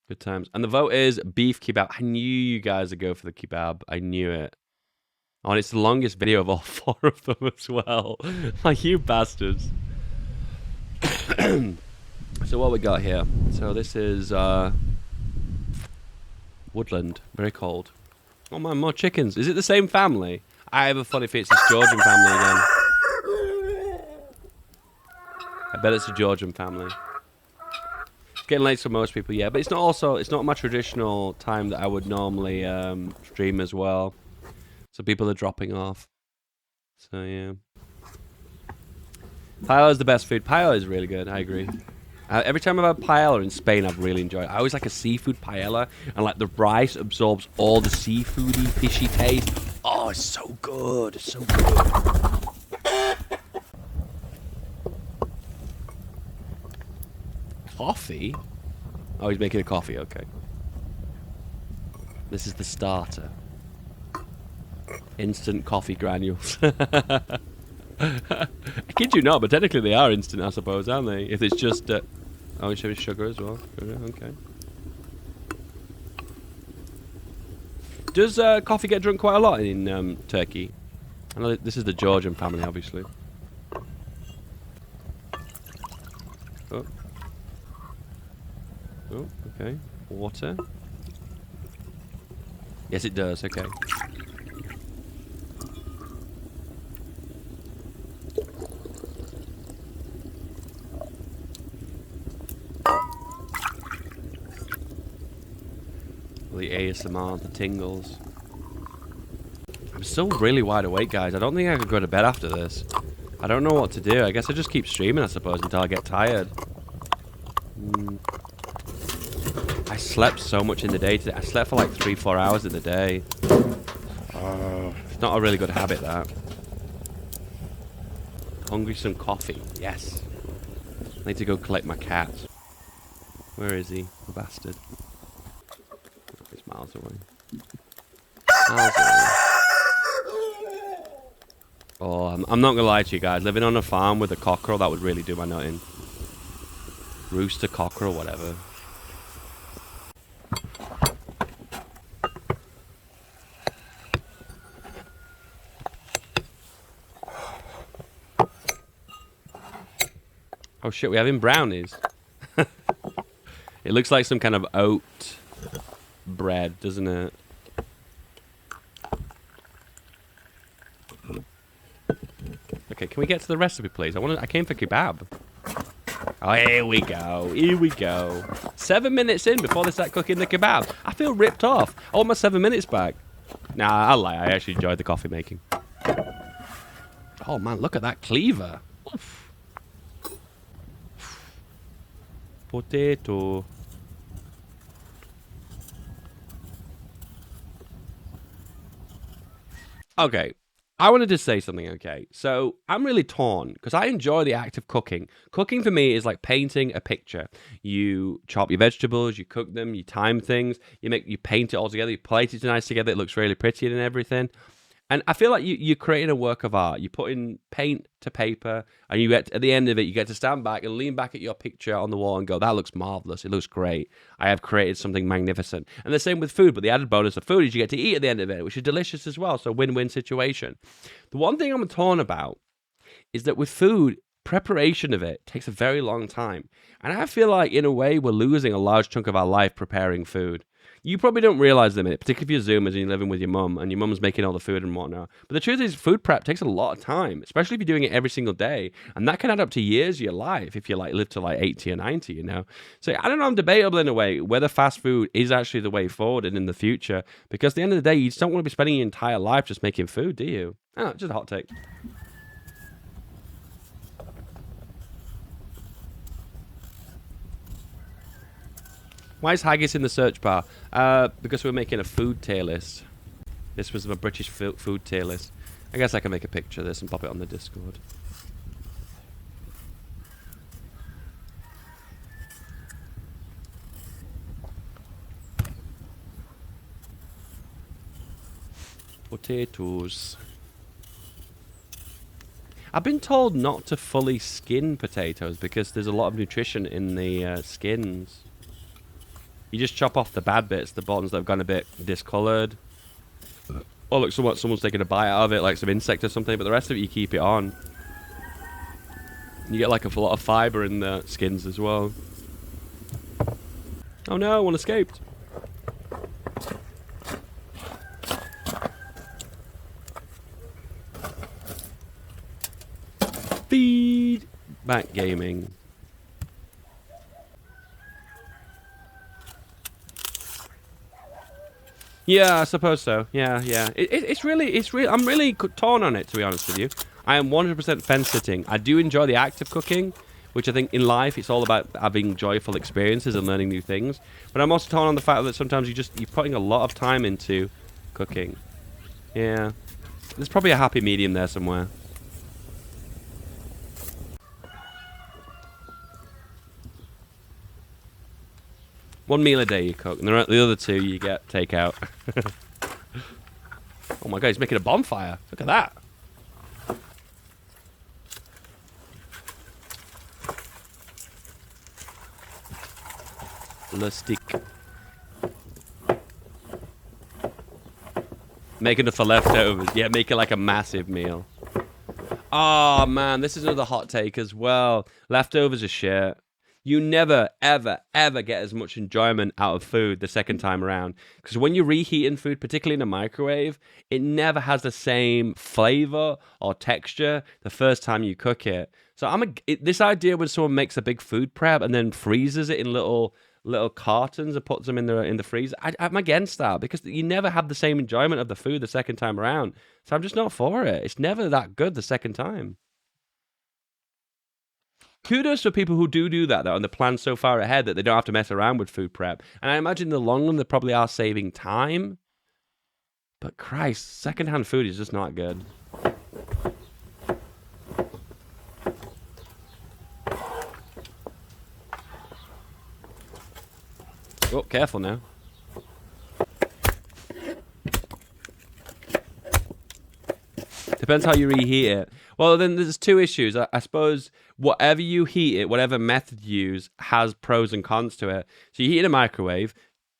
Good times. And the vote is beef kebab. I knew you guys would go for the kebab. I knew it. Oh, and it's the longest video of all 4 of them as well. Like, you bastards. So what we got here? So this is woodland. Very cold. Oh man, more chickens. Is it the same family? I have a funny feeling it's this Georgian family again. I bet it's a Georgian family. It's getting late for most people, yeah, but it's not my traditional time that I would normally stream as well. So people are dropping off. So yeah. Paella is the best food. Paella is really good, I agree. Every time I've had paella in Spain, I've really enjoyed it. I always like a seafood paella, and like the rice absorbs all the seafoody, fishy taste. Oh, it's so good. It's so good. Coffee? Oh, he's making a coffee, okay. This is the starter. Instant coffee granules. I kid you not, but technically they are instant, I suppose, aren't they? If it's just... oh, it's showing sugar as well. Okay. Does coffee get drunk quite a lot in Turkey? I know this is the Georgian family, obviously. Oh. Oh, okay. Water. Yes, it does. Okay. The ASMR, the tingles. I'm still really wide awake, guys. I don't think I could go to bed after this. I don't know what to do. I guess I just keep streaming, I suppose, until I get tired. I slept so much in the day today. I slept for like 3-4 hours in the day. It's not a really good habit, that. Hungry some coffee. Yes. I need to go collect my cat. Where is he? The bastard. He's miles away. Miles away. Oh, I'm not gonna lie to you guys. Living on a farm with a cockerel, that would really do my nut in. Rooster, cockerel, whatever. Oh shit, we're having brownies. It looks like some kind of oat bread, doesn't it? Okay, can we get to the recipe, please? I came for kebab. Oh, here we go. Here we go. 7 minutes in before they start cooking the kebab. I feel ripped off. I want my 7 minutes back. Nah, I lie. I actually enjoyed the coffee making. Oh, man, look at that cleaver. Oof. Potato. Okay. I wanted to say something, okay? So, I'm really torn because I enjoy the act of cooking. Cooking for me is like painting a picture. You chop your vegetables, you cook them, you time things, you paint it all together, you plate it nice together, it looks really pretty and everything. And I feel like you're creating a work of art. You put in paint to paper, and you get at the end of it, you get to stand back and lean back at your picture on the wall and go, "That looks marvelous. It looks great. I have created something magnificent." And the same with food, but the added bonus of food is you get to eat at the end of it, which is delicious as well. So win-win situation. The one thing I'm torn about is that with food, preparation of it takes a very long time, and I feel like in a way we're losing a large chunk of our life preparing food. You probably don't realize the minute, particularly if you're Zoomers and you're living with your mum and your mum's making all the food and whatnot. But the truth is, food prep takes a lot of time, especially if you're doing it every single day. And that can add up to years of your life if you like live to like 80 or 90, you know? So I don't know, I'm debatable in a way whether fast food is actually the way forward and in the future. Because at the end of the day, you just don't want to be spending your entire life just making food, do you? Oh, just a hot take. Why is haggis in the search bar? Because we're making a food tier list. This was my British food tier list. I guess I can make a picture of this and pop it on the Discord. Potatoes. I've been told not to fully skin potatoes because there's a lot of nutrition in the skins. You just chop off the bad bits, the ones that have gone a bit discolored. Or look, someone's taking a bite out of it, like some insect or something, but the rest of it you keep it on. You get like a lot of fiber in the skins as well. Oh no, one escaped. Feed back gaming. Yeah, I suppose so. Yeah. It's really. I'm really torn on it, to be honest with you. I am 100% fence sitting. I do enjoy the act of cooking, which I think in life it's all about having joyful experiences and learning new things. But I'm also torn on the fact that sometimes you're putting a lot of time into cooking. Yeah, there's probably a happy medium there somewhere. One meal a day you cook, and the other two you get takeout. Oh my god, he's making a bonfire. Look at that. Le stick. Make enough for leftovers. Yeah, make it like a massive meal. Oh man, this is another hot take as well. Leftovers are shit. You never, ever, ever get as much enjoyment out of food the second time around. Because when you're reheating food, particularly in a microwave, it never has the same flavor or texture the first time you cook it. So this idea when someone makes a big food prep and then freezes it in little cartons and puts them in the freezer, I'm against that because you never have the same enjoyment of the food the second time around. So I'm just not for it. It's never that good the second time. Kudos for people who do that, though, and they plan so far ahead that they don't have to mess around with food prep. And I imagine in the long run, they probably are saving time. But Christ, secondhand food is just not good. Oh, careful now. Depends how you reheat it. Well, then there's two issues. I suppose whatever you heat it, whatever method you use, has pros and cons to it. So you heat it in a microwave,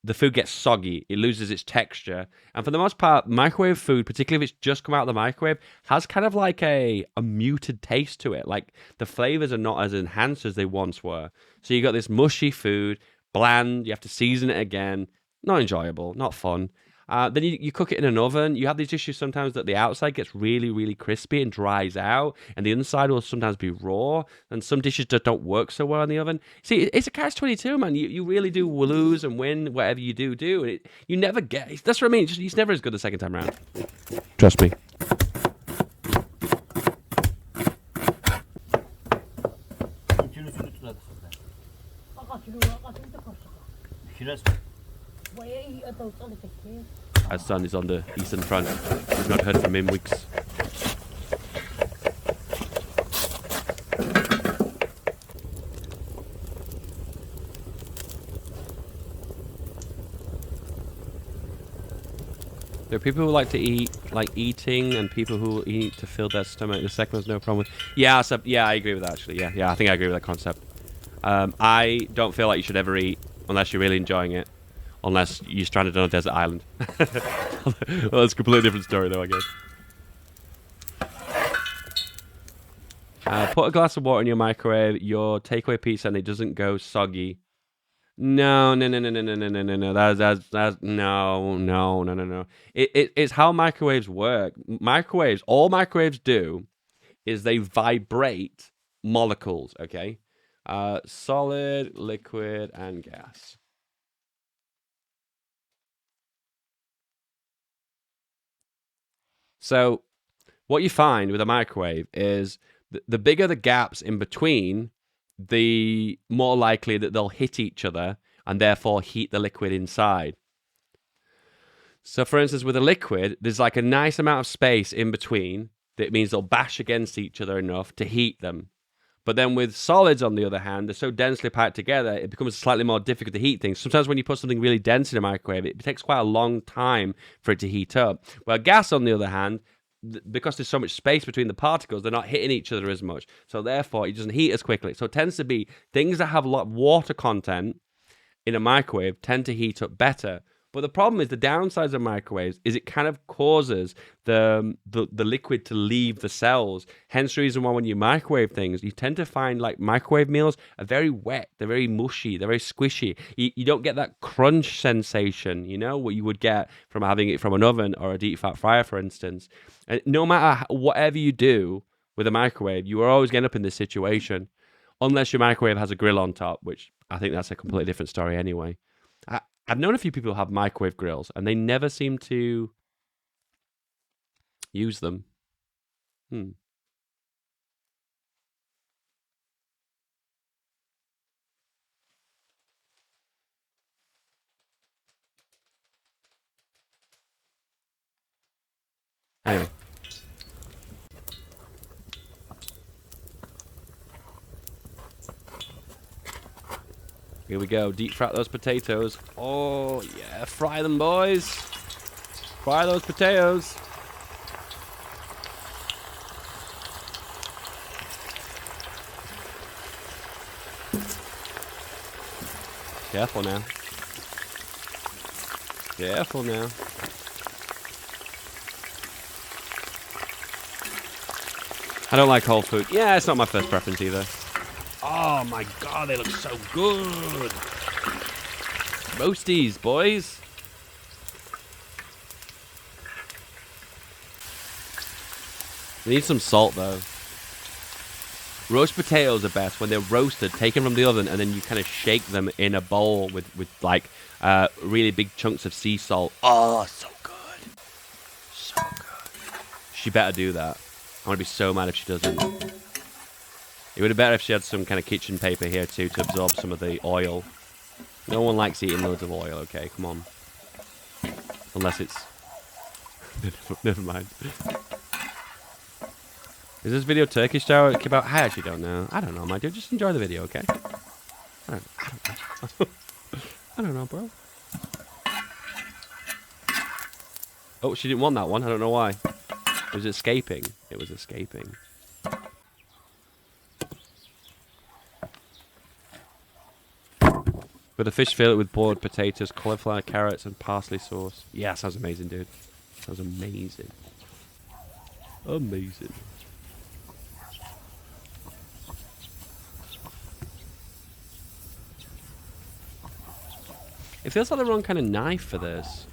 the food gets soggy. It loses its texture. And for the most part, microwave food, particularly if it's just come out of the microwave, has kind of like a muted taste to it. Like the flavors are not as enhanced as they once were. So you got this mushy food, bland, you have to season it again. Not enjoyable, not fun. Then you cook it in an oven. You have these issues sometimes that the outside gets really, really crispy and dries out, and the inside will sometimes be raw, and some dishes just don't work so well in the oven. See, it's a catch-22, man. You really do lose and win whatever you do. And you never get... That's what I mean. It's never as good the second time around. Trust me. Our son is on the Eastern Front. We've not heard from him in weeks. There are people who like to eat, like eating, and people who eat to fill their stomach. The second one's no problem with. Yeah, I agree with that, actually. Yeah, I think I agree with that concept. I don't feel like you should ever eat unless you're really enjoying it. Unless you're stranded on a desert island. Well, that's a completely different story, though, I guess. Put a glass of water in your microwave, your takeaway pizza, and it doesn't go soggy. No. That's no. It's how microwaves work. All microwaves do is they vibrate molecules, okay? Solid, liquid, and gas. So what you find with a microwave is the bigger the gaps in between, the more likely that they'll hit each other and therefore heat the liquid inside. So for instance, with a liquid, there's like a nice amount of space in between that means they'll bash against each other enough to heat them. But then with solids, on the other hand, they're so densely packed together, it becomes slightly more difficult to heat things. Sometimes when you put something really dense in a microwave, it takes quite a long time for it to heat up. Well, gas, on the other hand, because there's so much space between the particles, they're not hitting each other as much. So therefore, it doesn't heat as quickly. So it tends to be things that have a lot of water content in a microwave tend to heat up better. But the problem is the downsides of microwaves is it kind of causes the liquid to leave the cells. Hence the reason why when you microwave things, you tend to find like microwave meals are very wet, they're very mushy, they're very squishy. You don't get that crunch sensation, you know, what you would get from having it from an oven or a deep fat fryer, for instance. And no matter whatever you do with a microwave, you are always getting up in this situation, unless your microwave has a grill on top, which I think that's a completely different story anyway. I've known a few people who have microwave grills, and they never seem to use them. Hmm. Anyway, here we go. Deep fry those potatoes. Oh, yeah. Fry them, boys. Fry those potatoes. Careful now. Careful now. I don't like whole food. Yeah, it's not my first preference either. Oh my god, they look so good. Roasties, boys. We need some salt though. Roast potatoes are best when they're roasted, taken from the oven, and then you kind of shake them in a bowl with like really big chunks of sea salt. Oh, so good. So good. She better do that. I'm going to be so mad if she doesn't. It would have been better if she had some kind of kitchen paper here too to absorb some of the oil. No one likes eating loads of oil, okay? Come on. Unless it's... Never mind. Is this video Turkish style? About? I actually don't know. I don't know, my dude. Just enjoy the video, okay? I don't know. I don't know, bro. Oh, she didn't want that one. I don't know why. It was escaping. It was escaping. With a fish fillet with boiled potatoes, cauliflower, carrots, and parsley sauce. Yeah, sounds amazing, dude. Sounds amazing. Amazing. It feels like the wrong kind of knife for this.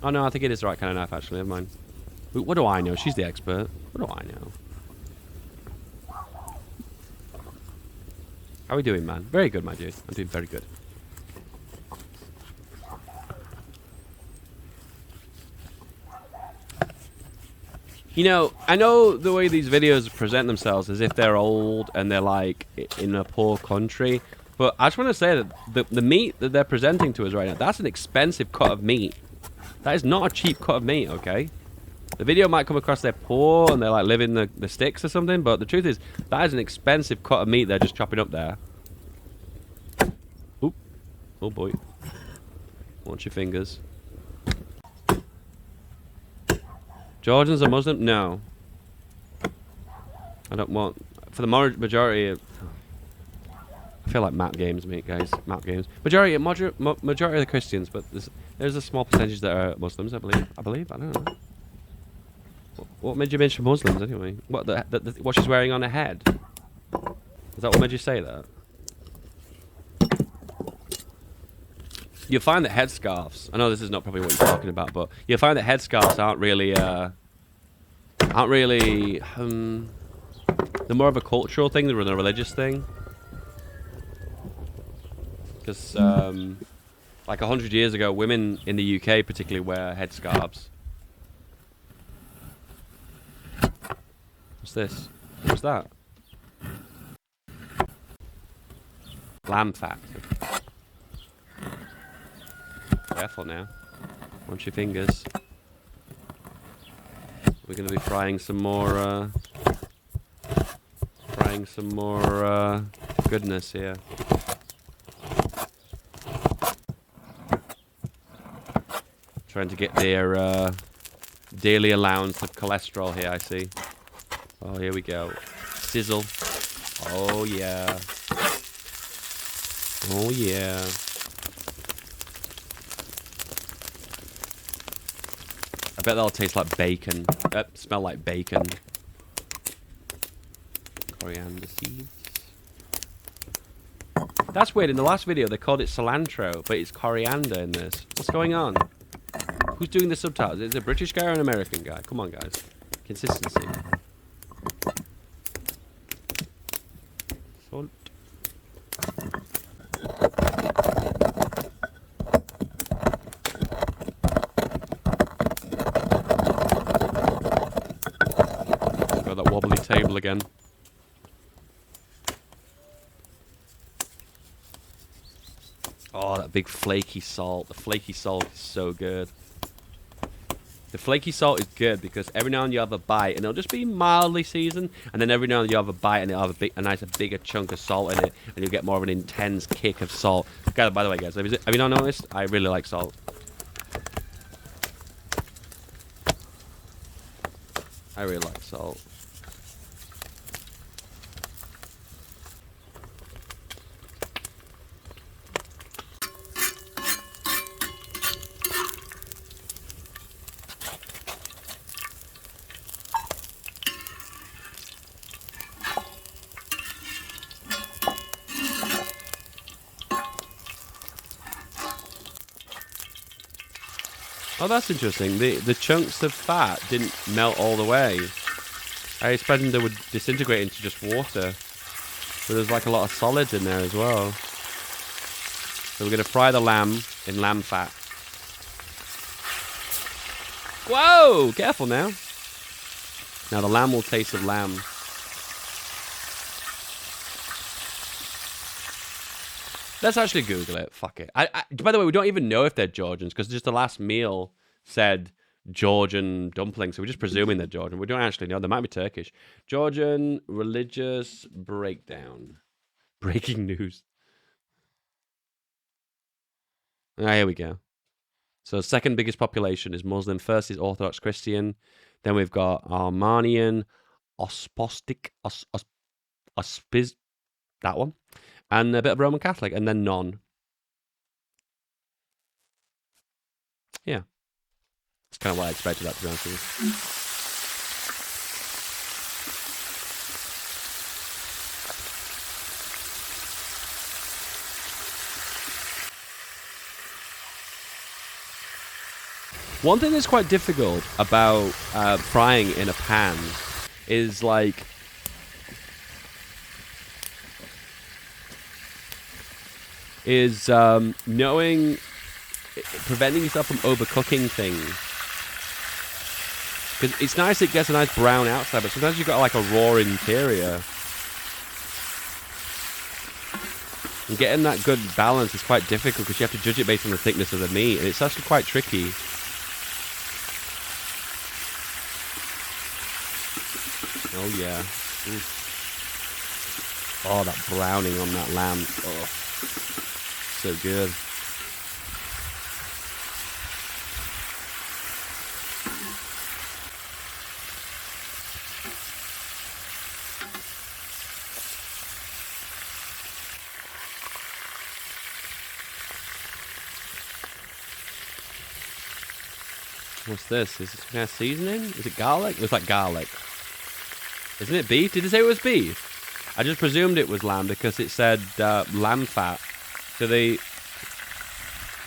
Oh no, I think it is the right kind of knife actually, never mind. What do I know? She's the expert. What do I know? How are we doing, man? Very good, my dude. I'm doing very good. You know, I know the way these videos present themselves as if they're old and they're like in a poor country. But I just want to say that the meat that they're presenting to us right now, that's an expensive cut of meat. That is not a cheap cut of meat, okay? The video might come across they're poor and they're like living the sticks or something, but the truth is, that is an expensive cut of meat they're just chopping up there. Oop. Oh boy. Watch your fingers. Jordans are Muslim? No. I don't want... For the majority of... I feel like map games, mate, guys. Map games. Majority of the Christians, but there's a small percentage that are Muslims, I believe. I don't know. What made you mention Muslims, anyway? What what she's wearing on her head? Is that what made you say that? You'll find that headscarves... I know this is not probably what you're talking about, but you'll find that headscarves aren't really... they're more of a cultural thing than a religious thing. Because, like 100 years ago, women in the UK particularly wear headscarves. What's this? What's that? Lamb fat. Careful now. Watch your fingers. We're going to be frying some more, goodness here. Trying to get their daily allowance of cholesterol here, I see. Oh, here we go. Sizzle. Oh, yeah. Oh, yeah. I bet that'll taste like bacon. Smell like bacon. Coriander seeds. That's weird. In the last video, they called it cilantro, but it's coriander in this. What's going on? Who's doing the subtitles? Is it a British guy or an American guy? Come on, guys. Consistency. Salt. Got that wobbly table again. Oh, that big flaky salt. The flaky salt is so good. The flaky salt is good because every now and then you have a bite and it'll just be mildly seasoned, and then every now and then you have a bite and it'll have a nice, bigger chunk of salt in it, and you'll get more of an intense kick of salt. By the way, guys, have you not noticed? I really like salt. I really like salt. Oh, that's interesting. The chunks of fat didn't melt all the way. I expected they would disintegrate into just water. But there's like a lot of solids in there as well. So we're going to fry the lamb in lamb fat. Whoa! Careful now. Now the lamb will taste of lamb. Let's actually Google it. Fuck it. By the way, we don't even know if they're Georgians because just the last meal said Georgian dumplings. So we're just presuming they're Georgian. We don't actually know. They might be Turkish. Georgian religious breakdown. Breaking news. Ah, here we go. So second biggest population is Muslim. First is Orthodox Christian. Then we've got Armenian, Ospostic, Ospiz, that one. And a bit of Roman Catholic, and then none. Yeah. That's kind of what I expected that to be honest with you. One thing that's quite difficult about frying in a pan is like... knowing, preventing yourself from overcooking things. Because it's nice it gets a nice brown outside, but sometimes you've got like a raw interior. And getting that good balance is quite difficult because you have to judge it based on the thickness of the meat, and it's actually quite tricky. Oh yeah. Ooh. Oh, that browning on that lamb. Oh. So good. What's this? Is this kind of seasoning? Is it garlic? It looks like garlic. Isn't it beef? Did it say it was beef? I just presumed it was lamb because it said lamb fat. So they're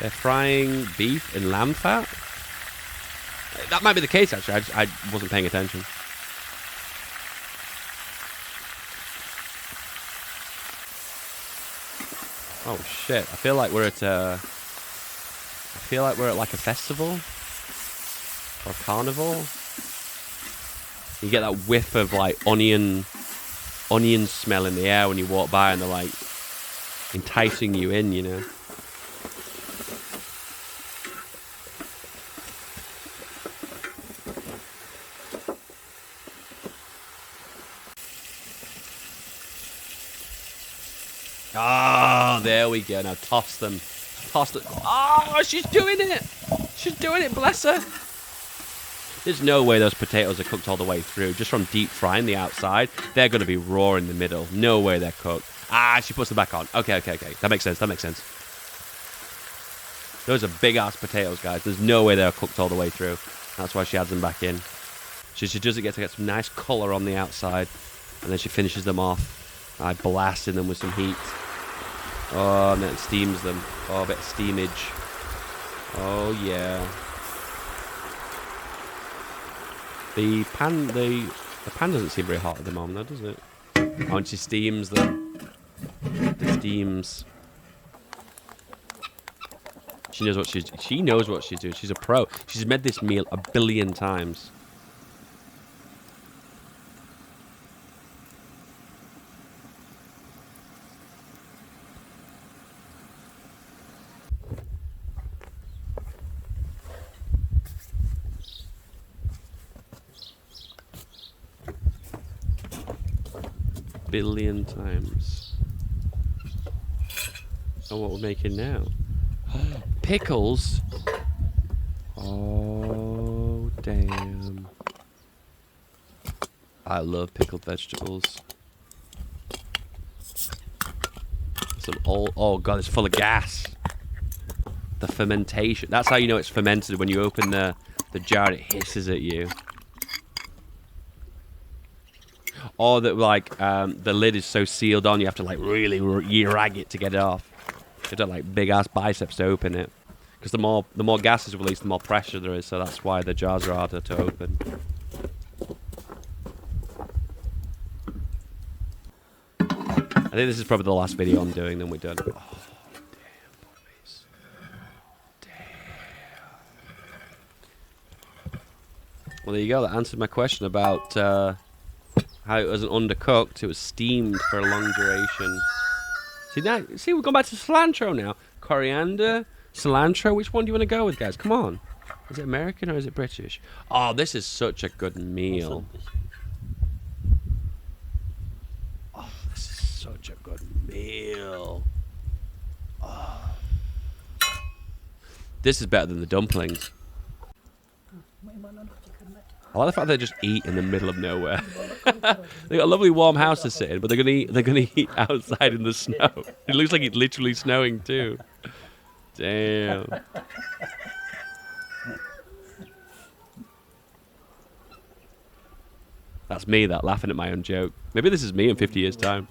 frying beef in lamb fat? That might be the case, actually. I wasn't paying attention. Oh, shit. I feel like we're at like a festival. Or a carnival. You get that whiff of, like, onion smell in the air when you walk by, and they're, like, enticing you in, you know. Ah, there we go. Now toss them. Toss them. Oh, she's doing it. She's doing it. Bless her. There's no way those potatoes are cooked all the way through. Just from deep frying the outside, they're going to be raw in the middle. No way they're cooked. Ah, she puts them back on. Okay. That makes sense. Those are big-ass potatoes, guys. There's no way they're cooked all the way through. That's why she adds them back in. She does it to get some nice colour on the outside. And then she finishes them off by blasting them with some heat. Oh, and then it steams them. Oh, a bit of steamage. Oh, yeah. The pan doesn't seem very hot at the moment, though, does it? Oh, and she steams them. The steams. She knows what she's doing. She's a pro. She's made this meal a billion times. Billion times. Oh, what we're making now? Pickles. Oh, damn. I love pickled vegetables. Some old. Oh god, it's full of gas. The fermentation. That's how you know it's fermented. When you open the jar, it hisses at you. Or that like the lid is so sealed on, you have to like really rag it to get it off. You have to like big ass biceps to open it. Because the more gas is released, the more pressure there is. So that's why the jars are harder to open. I think this is probably the last video I'm doing. Then we're done. Oh, damn, boys. Damn. Well, there you go. That answered my question about how it wasn't undercooked. It was steamed for a long duration. See, we've gone back to cilantro now. Coriander, cilantro. Which one do you want to go with, guys? Come on. Is it American or is it British? Oh, this is such a good meal. Oh, this is such a good meal. Oh. This is better than the dumplings. I like the fact they just eat in the middle of nowhere. They got a lovely warm house to sit in, but they're gonna eat outside in the snow. It looks like it's literally snowing too. Damn. That's me, laughing at my own joke. Maybe this is me in 50 years' time.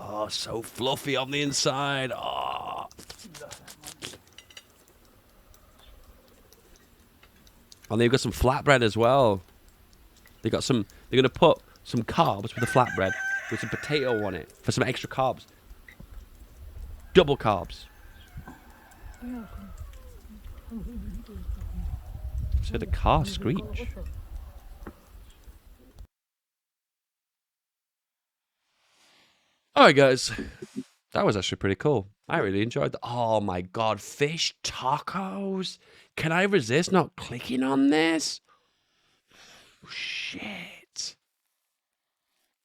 Oh, so fluffy on the inside. Oh. And they've got some flatbread as well. They're gonna put some carbs with the flatbread with some potato on it for some extra carbs. Double carbs. So the car screech. Alright guys, that was actually pretty cool. I really enjoyed that. Oh my god, fish tacos. Can I resist not clicking on this? Shit.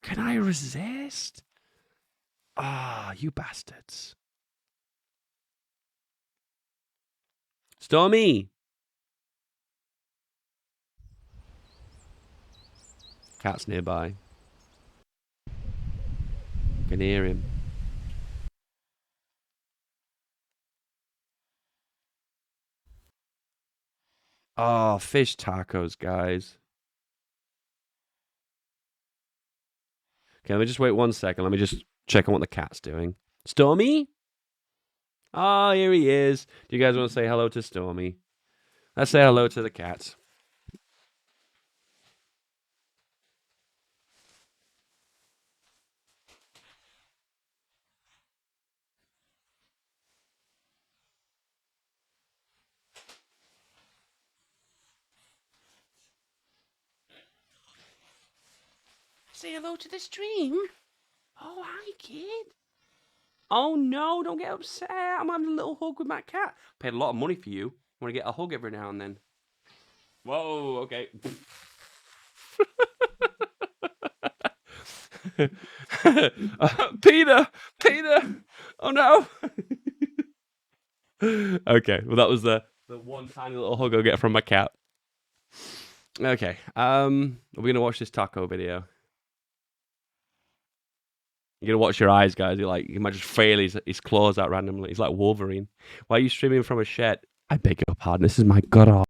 Can I resist? Ah, you bastards. Stormy. Cat's nearby. Can hear him. Oh, fish tacos, guys. Okay, let me just wait 1 second. Let me just check on what the cat's doing. Stormy? Oh, here he is. Do you guys want to say hello to Stormy? Let's say hello to the cats. Say hello to the stream. Oh, hi, kid. Oh, no, don't get upset. I'm having a little hug with my cat. Paid a lot of money for you. Want to get a hug every now and then. Whoa, okay. Peter, Peter. Oh no. Okay, well that was the one tiny little hug I'll get from my cat. Okay, we're gonna watch this taco video. You're gonna watch your eyes, guys. You might just fail his claws out randomly. He's like Wolverine. Why are you streaming from a shed? I beg your pardon. This is my god.